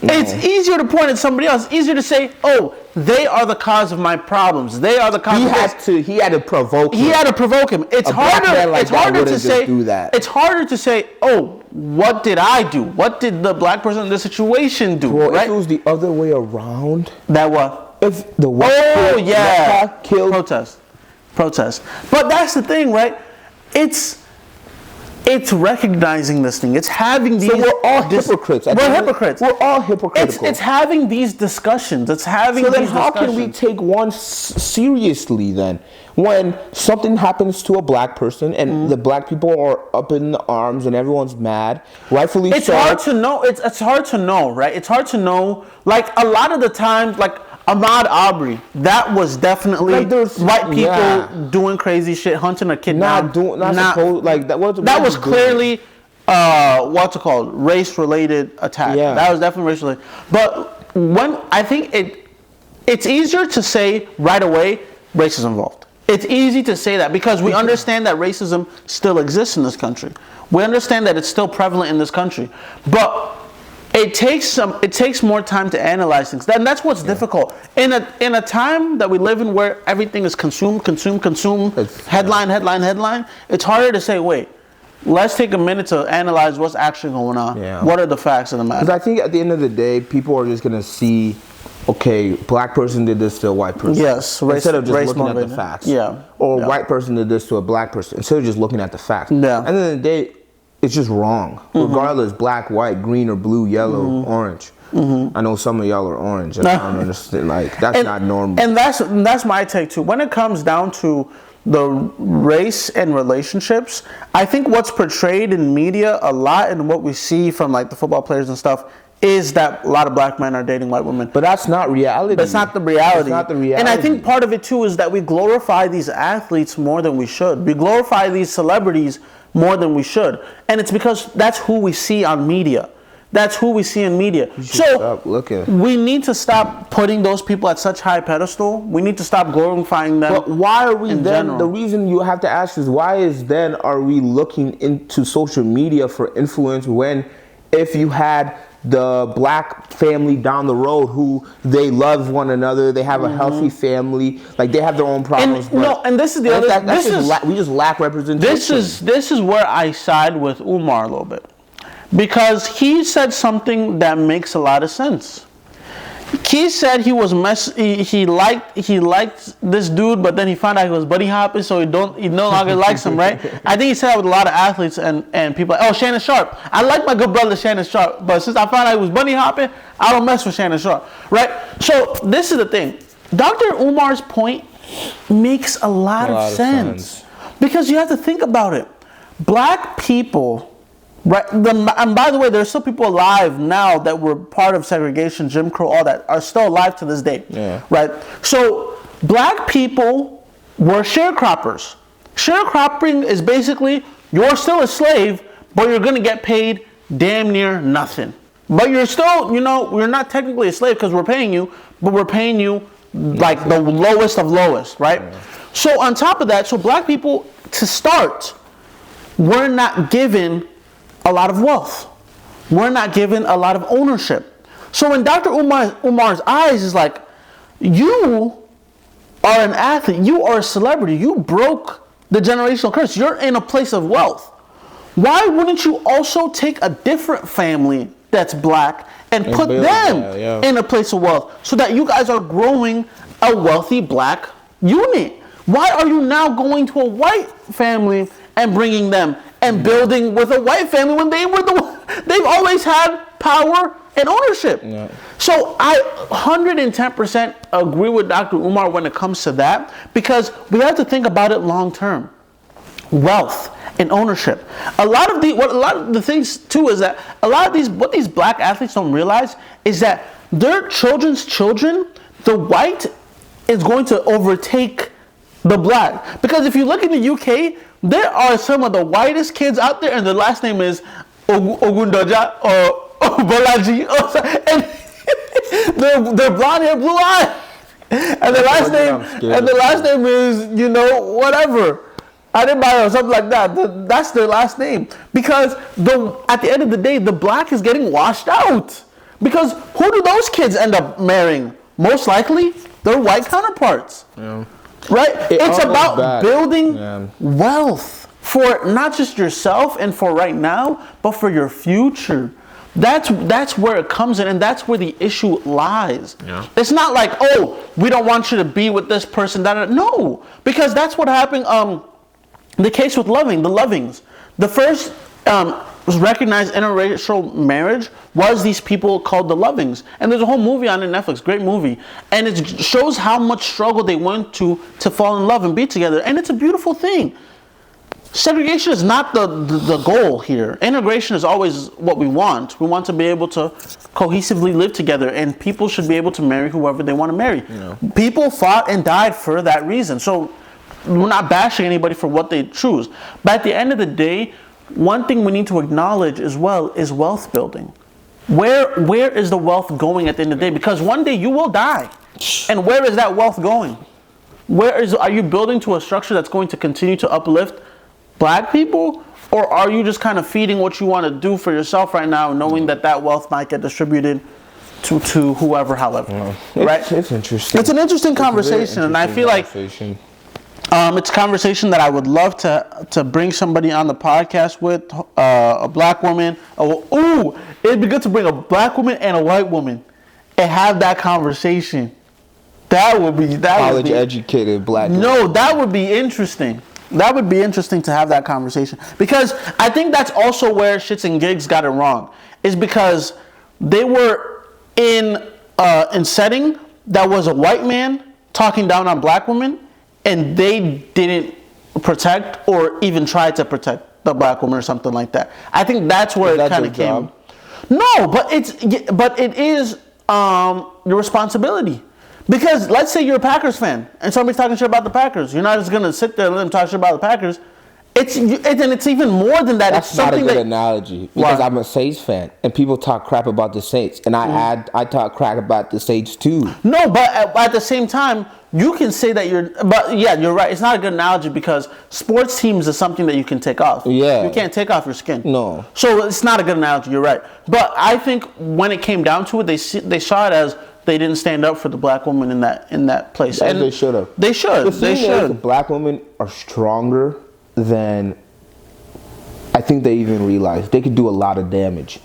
No. It's easier to point at somebody else. It's easier to say, "Oh, they are the cause of my problems. They are the cause." He had to provoke him. He had to provoke him. It's harder. It's harder to say. It's harder to say, "Oh, what did I do? What did the black person in this situation do?" Well, right? if it was the other way around, that what? If the white killed protest. But that's the thing, right? It's recognizing this thing. It's having these. So we're all hypocrites. We're hypocrites. We're all hypocritical. It's having these discussions. It's having. So then, these how discussions. can we take one seriously then? When something happens to a black person and the black people are up in the arms and everyone's mad, rightfully so. It's hard to know. It's hard to know, right? It's hard to know. Like a lot of the times, like Ahmaud Arbery, that was definitely white people doing crazy shit, hunting a kid down. That was clearly what's it called? Race-related attack. Yeah. That was definitely race-related. But when I think it's easier to say right away, racism involved. It's easy to say that because we understand that racism still exists in this country. We understand that it's still prevalent in this country. But it takes more time to analyze things. And that's what's difficult. In a time that we live in where everything is consumed, headline, it's harder to say, wait, let's take a minute to analyze what's actually going on. Yeah. What are the facts of the matter? Because I think at the end of the day, people are just going to see, okay, black person did this to a white person. Yes. Instead of just looking at the facts. Yeah. Or a white person did this to a black person. Instead of just looking at the facts. Yeah. At the end of the day, it's just wrong. Regardless, black, white, green or blue, yellow, orange. I know some of y'all are orange. I don't understand. Like, that's not normal. And that's my take too. When it comes down to the race and relationships, I think what's portrayed in media a lot and what we see from like the football players and stuff is that a lot of black men are dating white women. But that's not reality. That's not the reality. It's not the reality. And I think part of it too is that we glorify these athletes more than we should. We glorify these celebrities more than we should. And it's because that's who we see on media. That's who we see in media. So we need to stop putting those people at such high pedestal. We need to stop glorifying them. But why are we then? General. The reason you have to ask is are we looking into social media for influence when if you had the black family down the road who they love one another, they have a healthy family, like they have their own problems. And this is the other. We just lack representation. This is where I side with Umar a little bit, because he said something that makes a lot of sense. He said he was he liked this dude, but then he found out he was buddy hopping, so he no longer likes him, right? I think he said that with a lot of athletes and people. Like, oh, Shannon Sharp. I like my good brother Shannon Sharp, but since I found out he was buddy hopping, I don't mess with Shannon Sharp, right? So this is the thing. Dr. Umar's point makes a lot of sense because you have to think about it. Black people. Right, and by the way, there's still people alive now that were part of segregation, Jim Crow, all that, are still alive to this day. Yeah. Right? So, black people were sharecroppers. Sharecropping is basically, you're still a slave, but you're going to get paid damn near nothing. But you're still, we're not technically a slave because we're paying you, but we're paying you like the lowest of lowest, right? Yeah. So, on top of that, black people, to start, were not given a lot of wealth. We're not given a lot of ownership. So in Dr. Umar's eyes is like, you are an athlete, you are a celebrity, you broke the generational curse, you're in a place of wealth. Why wouldn't you also take a different family that's black and put them in a place of wealth so that you guys are growing a wealthy black unit? Why are you now going to a white family and bringing them and building with a white family when they've always had power and ownership? Yeah. So I 110% agree with Dr. Umar when it comes to that, because we have to think about it long term. Wealth and ownership. A lot of the things too is that what these black athletes don't realize is that their children's children, the white is going to overtake The black. Because if you look in the UK, there are some of the whitest kids out there, and their last name is Ogundoja or Bolaji. And they're blonde hair, blue eye. And the last name is, you know, whatever. Adebayo or something like that. That's their last name. Because at the end of the day, the black is getting washed out. Because who do those kids end up marrying? Most likely, their white counterparts. Yeah. Right? It's about building wealth for not just yourself and for right now, but for your future. That's where it comes in, and that's where the issue lies. Yeah. It's not like, oh, we don't want you to be with this person. No, because that's what happened. The case with the Lovings. The first recognized interracial marriage was these people called the Lovings, and there's a whole movie on Netflix, great movie, and it shows how much struggle they went to fall in love and be together, and it's a beautiful thing. Segregation is not the goal here. Integration is always what we want. We want to be able to cohesively live together, and people should be able to marry whoever they want to marry. Yeah. People fought and died for that reason. So we're not bashing anybody for what they choose. But at the end of the day, one thing we need to acknowledge as well is wealth building. Where is the wealth going at the end of the day? Because one day you will die. And where is that wealth going? Are you building to a structure that's going to continue to uplift black people, or are you just kind of feeding what you want to do for yourself right now, knowing that wealth might get distributed to whoever, however? Right? It's interesting. It's an interesting conversation, and I feel like it's a conversation that I would love to bring somebody on the podcast with, a black woman. Ooh, it'd be good to bring a black woman and a white woman and have that conversation. That would be college educated black. No, that would be interesting. That would be interesting to have that conversation, because I think that's also where Shits and Gigs got it wrong, is because they were in setting that was a white man talking down on black women, and they didn't protect or even try to protect the black woman or something like that. I think that's where it kind of came. No, but it is your responsibility. Because let's say you're a Packers fan and somebody's talking shit about the Packers. You're not just going to sit there and let them talk shit about the Packers. It's even more than that. That's not a good analogy, because I'm a Saints fan and people talk crap about the Saints, and I talk crap about the Saints too. No, but at the same time, you can say that you're right. It's not a good analogy, because sports teams is something that you can take off. Yeah. You can't take off your skin. No. So it's not a good analogy. You're right. But I think when it came down to it, they saw it as they didn't stand up for the black woman in that place. And they should have. They should. The black women are stronger than I think they even realize. They could do a lot of damage.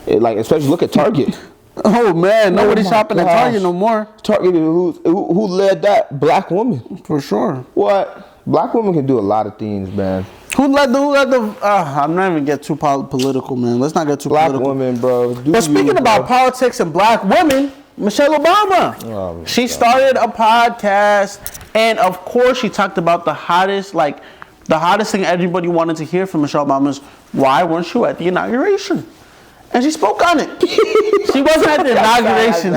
Especially look at Target. Oh man, nobody's shopping at Target no more. Target, who led that? Black woman. For sure. What? Black women can do a lot of things, man. Who led the I'm not even get too political, man. Let's not get too black political. Black women, bro. But speaking about politics and black women, Michelle Obama. She started a podcast, and of course she talked about the hottest thing everybody wanted to hear from Michelle Obama is, why weren't you at the inauguration? And she spoke on it. She wasn't at the inauguration.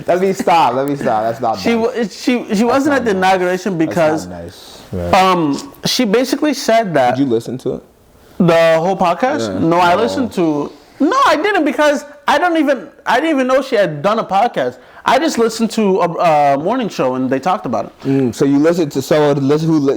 Let me stop. That's not nice. She wasn't at the inauguration because that's not nice. She basically said that. Did you listen to it? The whole podcast? Yeah. No, I listened to. No, I didn't, because I didn't even know she had done a podcast. I just listened to a morning show and they talked about it. So you listened to someone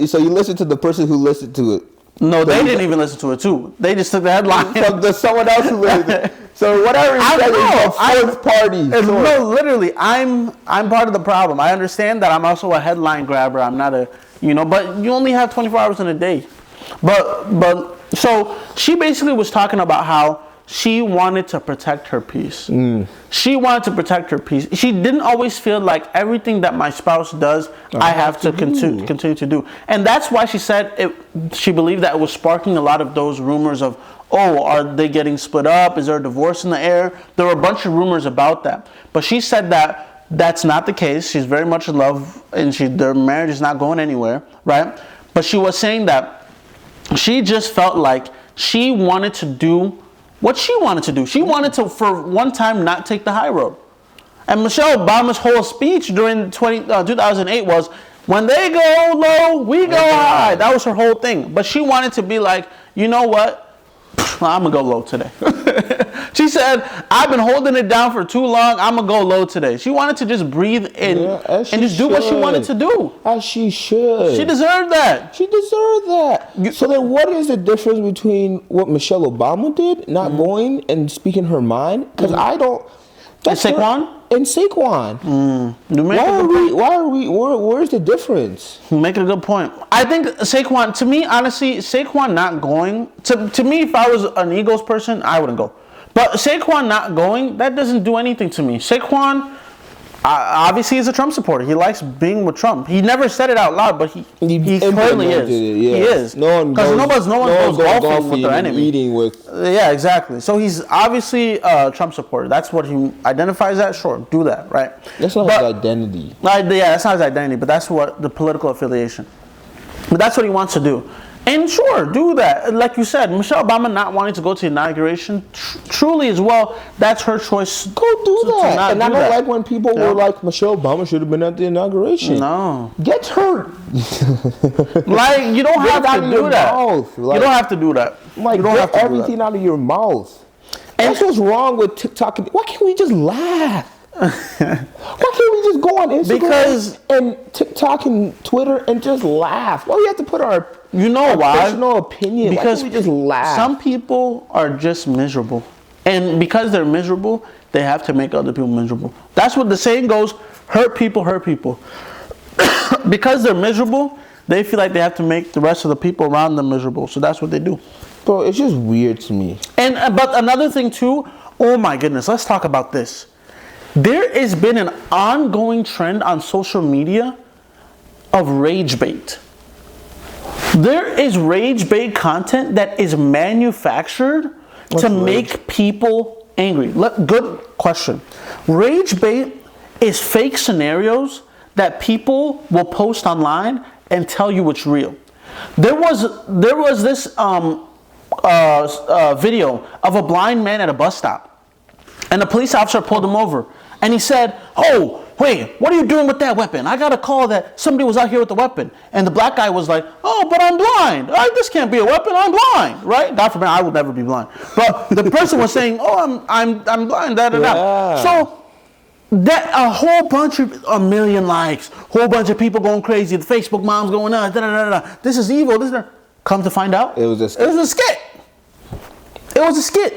so you listened to the person who listened to it. No, they didn't even listen to it too. They just took the headline. So there's someone else who listened. So whatever you said is a fourth party. No, literally, I'm part of the problem. I understand that I'm also a headline grabber. I'm not but you only have 24 hours in a day. But so she basically was talking about how she wanted to protect her peace. She wanted to protect her peace. She didn't always feel like everything that my spouse does, I have to continue to do. And that's why she said she believed that it was sparking a lot of those rumors of, are they getting split up? Is there a divorce in the air? There were a bunch of rumors about that. But she said that that's not the case. She's very much in love, and their marriage is not going anywhere, right? But she was saying that she just felt like she wanted to do what she wanted to do. She wanted to, for one time, not take the high road. And Michelle Obama's whole speech during 2008 was, When they go low, we go high. That was her whole thing. But she wanted to be like, you know what? I'm going to go low today. She said, I've been holding it down for too long. I'm going to go low today. She wanted to just breathe in and just do what she wanted to do. As she should. She deserved that. She deserved that. So then what is the difference between what Michelle Obama did, not going and speaking her mind? Because I don't... That's Saquon? And Saquon. Where's the difference? Make a good point. I think Saquon, to me, honestly, Saquon not going, to me, if I was an Eagles person, I wouldn't go. But Saquon not going, that doesn't do anything to me. Saquon, obviously, is a Trump supporter. He likes being with Trump. He never said it out loud, but he clearly is. He is. Because no one goes golfing with their enemy. Eating with. Yeah, exactly. So he's obviously a Trump supporter. That's what he identifies as. Sure, do that, right? That's not his identity. Yeah, that's not his identity, but that's what the political affiliation. But that's what he wants to do. And sure, do that. Like you said, Michelle Obama not wanting to go to the inauguration, truly as well, that's her choice. Go do that. And I don't like when people were like, Michelle Obama should have been at the inauguration. No. Get her. Like, you don't have to do that. Like, you don't have to do that. Like, you don't get have to everything out of your mouth. And that's what's wrong with TikTok. Why can't we just laugh? Why can't we just go on Instagram and TikTok and Twitter and just laugh? Why do we have to put our personal opinion? Because why can't we just laugh? Some people are just miserable, and because they're miserable, they have to make other people miserable. That's what the saying goes: hurt people, hurt people. Because they're miserable, they feel like they have to make the rest of the people around them miserable. So that's what they do. Bro, it's just weird to me. And but another thing too. Oh my goodness, let's talk about this. There has been an ongoing trend on social media of rage bait. There is rage bait content that is manufactured to make people angry. Good question. Rage bait is fake scenarios that people will post online and tell you it's real. There was this video of a blind man at a bus stop, and a police officer pulled him over. And he said, oh, wait, what are you doing with that weapon? I got a call that somebody was out here with a weapon. And the black guy was like, oh, but I'm blind. This can't be a weapon. I'm blind, right? God forbid, I would never be blind. But the person was saying, oh, I'm blind, da-da-da. So that a whole bunch of, a million likes, whole bunch of people going crazy. The Facebook mom's going, da-da-da-da. This is evil. Come to find out, it was a skit. It was a skit.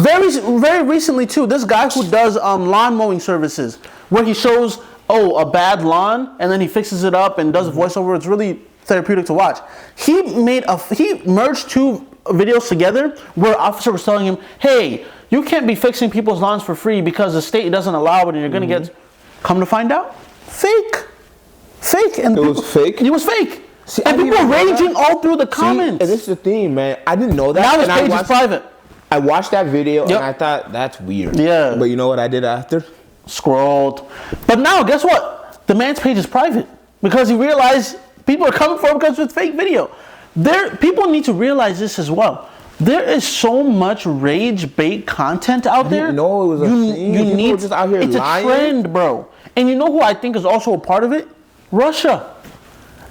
Very recently too, this guy who does lawn mowing services, where he shows a bad lawn and then he fixes it up and does a voiceover. It's really therapeutic to watch. He merged two videos together where an officer was telling him, hey, you can't be fixing people's lawns for free because the state doesn't allow it and you're gonna get. Come to find out, fake. And it was fake. It was fake. See, and people were raging all through the comments. And this is the thing, man. I didn't know that. Now his page is private. I watched that video and I thought, that's weird. Yeah. But you know what I did after? Scrolled. But now, guess what? The man's page is private because he realized people are coming for him because it's fake video. People need to realize this as well. There is so much rage bait content out there. I didn't know it was a thing. You need just out here it's lying. A trend, bro. And you know who I think is also a part of it? Russia.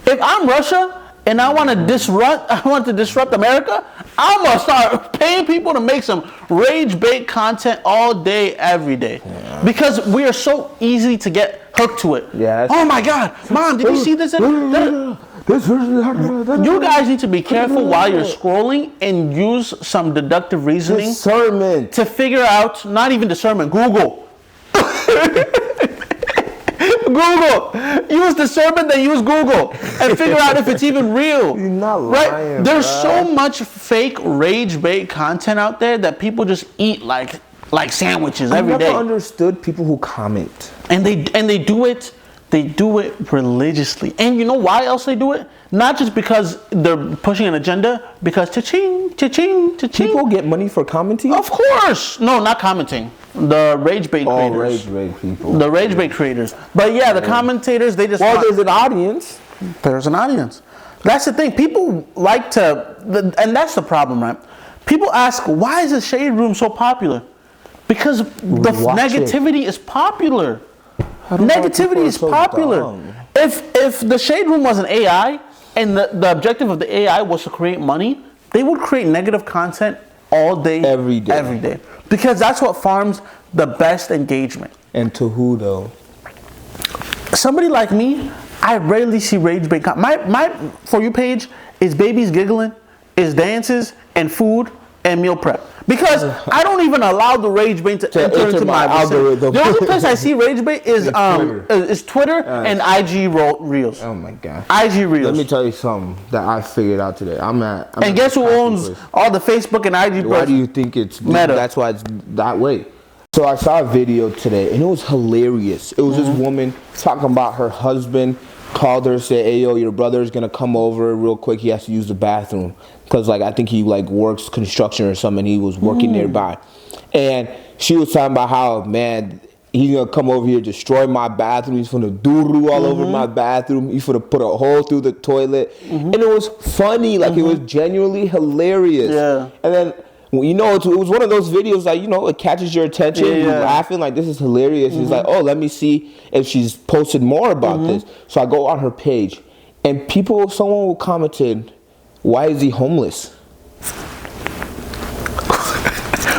If I'm Russia and I want to disrupt America, I'm gonna start paying people to make some rage bait content all day, every day, because we are so easy to get hooked to it. Yeah. Oh my God, Mom, did you see this? You guys need to be careful while you're scrolling and use some deductive reasoning, discernment, to figure out. Not even discernment. Google. Google. Use discernment, then use Google and figure out if it's even real. You're not lying, There's so much fake rage bait content out there that people just eat like sandwiches every day. I never understood people who comment. And they do it. They do it religiously. And you know why else they do it? Not just because they're pushing an agenda, because cha-ching, cha-ching, cha-ching. People get money for commenting? Of course. No, not commenting. The rage bait creators. Oh, rage bait people. The rage bait creators. But yeah, the commentators, they just... Well, there's an audience. There's an audience. That's the thing. People like to... And that's the problem, right? People ask, why is the Shade Room so popular? Because the negativity is popular. Negativity is popular. If if the Shade Room was an AI and the objective of the AI was to create money, they would create negative content all day, Every day. because that's what farms the best engagement. And to who though? Somebody like me, I rarely see rage bait. My For You page is babies giggling, is dances and food and meal prep. Because I don't even allow the rage bait to enter into my algorithm. The only place I see rage bait is Twitter and IG Reels. Oh my god. IG Reels. Let me tell you something that I figured out today. And guess who owns all the Facebook and IG? Why do you think it's Meta? That's why it's that way. So I saw a video today and it was hilarious. It was this woman talking about her husband called her, said, "Hey yo, your brother's gonna come over real quick. He has to use the bathroom because like I think he like works construction or something. He was working nearby." And she was talking about how, man, he's gonna come over here, destroy my bathroom. He's gonna doo-doo all over my bathroom. He's gonna put a hole through the toilet. And it was funny, like it was genuinely hilarious. Yeah. And then, you know, it was one of those videos like, you know, it catches your attention. Yeah. You're laughing like, this is hilarious. It's like, oh, let me see if she's posted more about this. So I go on her page and someone commented, "Why is he homeless?"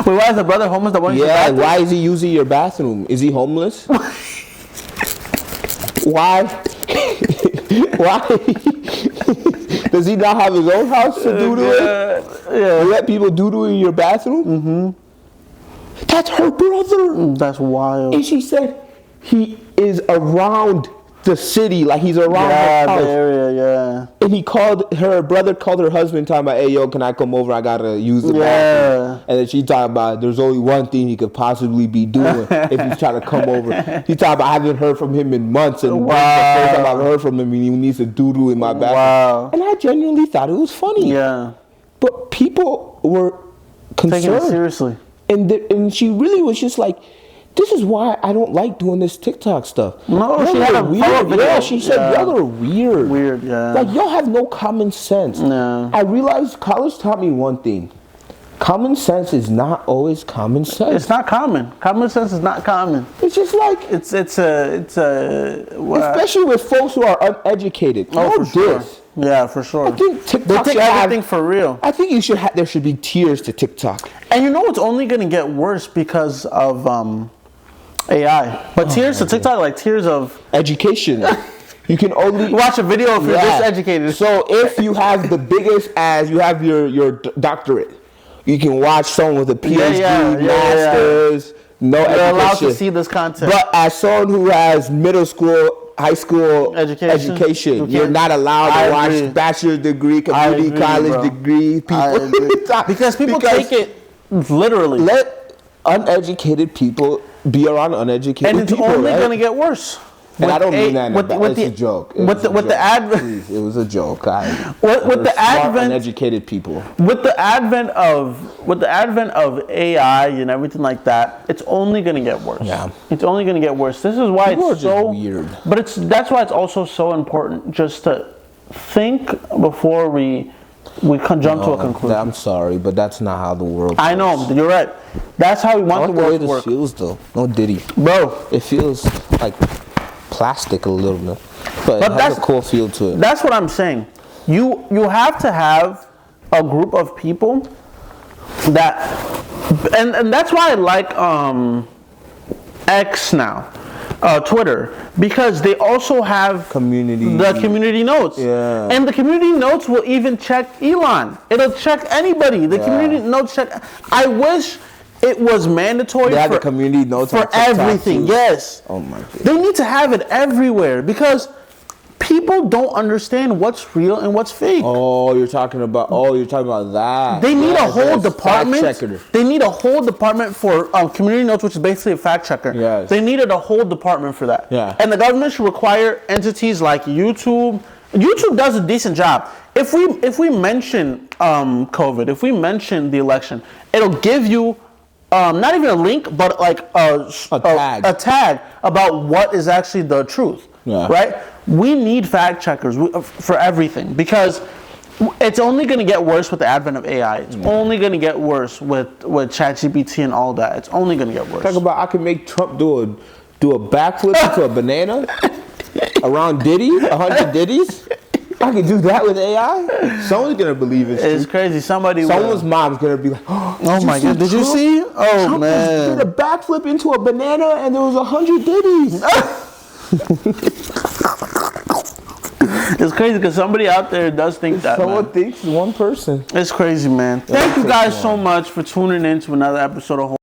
Wait, why is the brother homeless? The one Yeah, why is he using your bathroom? Is he homeless? Why? Why? Does he not have his own house to doo-doo in? Yeah. You let people doo-doo in your bathroom? That's her brother. That's wild. And she said he is around the city, like he's around Yeah, her house. the area, yeah. And her brother called her husband talking about, "Hey yo, can I come over? I gotta use the bathroom." And then she talking about there's only one thing he could possibly be doing if he's trying to come over. He talking about I haven't heard from him in months, and the first time I've heard from him, he needs to doo-doo in my bathroom. Wow. And I genuinely thought it was funny. Yeah. But people were concerned. Taking it seriously. And she really was just like, "This is why I don't like doing this TikTok stuff." No, Y'all she had are a weird. follow-up video. Yeah, she said y'all are weird. Weird, yeah. Like y'all have no common sense. No. I realized college taught me one thing. Common sense is not always common sense. It's not common. Common sense is not common. It's just like, It's a especially with folks who are uneducated. Oh, for sure. This. Yeah, for sure. I think They TikTok take should have- everything for real. I think there should be tiers to TikTok. And you know it's only gonna get worse because of AI. But tiers to TikTok are like tiers of Education. You can only watch a video if you're diseducated. So if you have the biggest as you have your doctorate, you can watch someone with a PhD, masters, no You're education. allowed to see this content. But as someone who has middle school, high school education, you're not allowed to watch bachelor's degree, community college degree people. Because people take it literally. Let uneducated people be around uneducated And it's people, only right? going to get worse. And I don't mean that. It's a joke. With the advent, it was a joke. with the advent, uneducated people. With the advent of AI and everything like that, it's only going to get worse. Yeah. It's only going to get worse. This is why People it's are just so weird. But that's why it's also so important just to think before we can jump to a conclusion. I'm sorry, but that's not how the world works. I know, you're right. That's how we want the the way world to this work. feels though. No Diddy. Bro, It feels like plastic a little bit. But it has a cool feel to it. That's what I'm saying. You have to have a group of people that, and that's why I like X now, Twitter, because they also have the community notes. Yeah. And the community notes will even check Elon. It'll check anybody. The community notes check. I wish it was mandatory They have the community notes for on TikTok everything. too. Yes. Oh my God. They need to have it everywhere because people don't understand what's real and what's fake. Oh, you're talking about that. They need a whole Yes, department. fact checker. They need a whole department for community notes, which is basically a fact checker. Yes. They needed a whole department for that. Yeah. And the government should require entities like YouTube. YouTube does a decent job. If we mention COVID, if we mention the election, it'll give you not even a link, but like a tag about what is actually the truth. Yeah. Right? We need fact checkers for everything because it's only going to get worse with the advent of AI. It's only going to get worse with ChatGPT and all that. It's only going to get worse. Talk about I can make Trump do a backflip into a banana. Around Diddy, 100 Diddies. I can do that with AI. Someone's gonna believe it. It's crazy. Someone's mom's gonna be like, "Oh my god, did you see? Oh Trump man, did a backflip into a banana, and there was 100 Diddies." It's crazy because somebody out there does think that. Someone thinks one person. It's crazy, man. Thank you guys so much for tuning in to another episode of